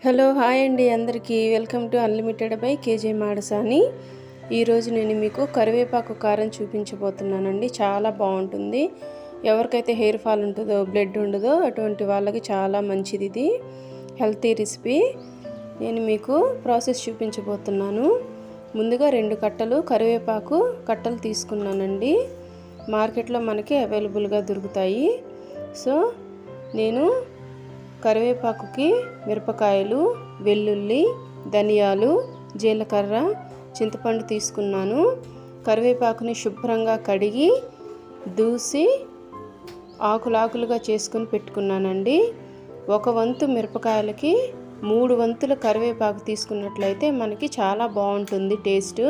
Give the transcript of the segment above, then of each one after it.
Hello hi అండి అందరికీ welcome to unlimited by KJ Madasani. ఈరోజు నేను మీకు కరివేపాకు కారం చూపించబోతున్నానండి. చాలా బాగుంటుంది. ఎవరికైతే హెయిర్ ఫాల్ ఉంటుందో, బ్లడ్ ఉండదో అటువంటి వాళ్ళకి చాలా మంచిది. ఇది హెల్తీ రెసిపీ. నేను మీకు ప్రాసెస్ చూపించబోతున్నాను. ముందుగా 2 కట్టలు కరివేపాకు కట్టలు తీసుకున్నానండి. మార్కెట్లో మనకి అవైలబుల్గా దొరుకుతాయి. సో నేను కరివేపాకుకి మిరపకాయలు, వెల్లుల్లి, ధనియాలు, జీలకర్ర, చింతపండు తీసుకున్నాను. కరివేపాకుని శుభ్రంగా కడిగి దూసి ఆకులాకులుగా చేసుకుని పెట్టుకున్నానండి. 1 వంతు మిరపకాయలకి 3 వంతుల కరివేపాకు తీసుకున్నట్లయితే మనకి చాలా బాగుంటుంది టేస్ట్.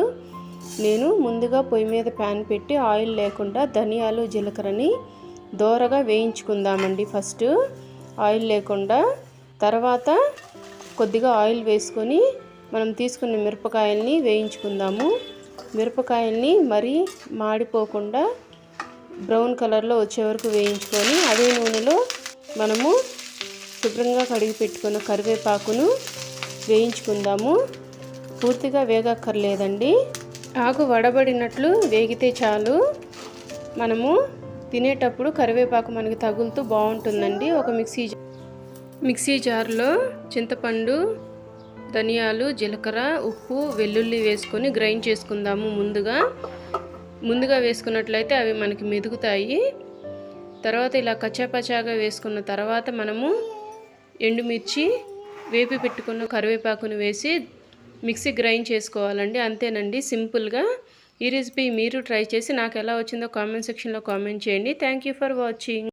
నేను ముందుగా పొయ్యి మీద ప్యాన్ పెట్టి ఆయిల్ లేకుండా ధనియాలు, జీలకర్రని దోరగా వేయించుకుందామండి. ఫస్ట్ ఆయిల్ లేకుండా, తర్వాత కొద్దిగా ఆయిల్ వేసుకొని మనం తీసుకున్న మిరపకాయల్ని వేయించుకుందాము. మిరపకాయల్ని మరీ మాడిపోకుండా బ్రౌన్ కలర్లో వచ్చే వరకు వేయించుకొని అదే నూనెలో మనము శుభ్రంగా కడిగి పెట్టుకున్న కరివేపాకును వేయించుకుందాము. పూర్తిగా వేగక్కర్లేదండి, ఆకు వడబడినట్లు వేగితే చాలు. మనము తినేటప్పుడు కరివేపాకు మనకి తగులుతూ బాగుంటుందండి. ఒక మిక్సీ జార్లో చింతపండు, ధనియాలు, జీలకర్ర, ఉప్పు, వెల్లుల్లి వేసుకొని గ్రైండ్ చేసుకుందాము. ముందుగా వేసుకున్నట్లయితే అవి మనకి మెదుగుతాయి. తర్వాత ఇలా కచ్చాపచ్చాగా వేసుకున్న తర్వాత మనము ఎండుమిర్చి, వేపి పెట్టుకున్న కరివేపాకును వేసి మిక్సీ గ్రైండ్ చేసుకోవాలండి. అంతేనండి, సింపుల్గా. ఈ రెసిపీ మీరు ట్రై చేసి నాకు ఎలా వచ్చిందో కామెంట్ సెక్షన్లో కామెంట్ చేయండి. Thank you for watching.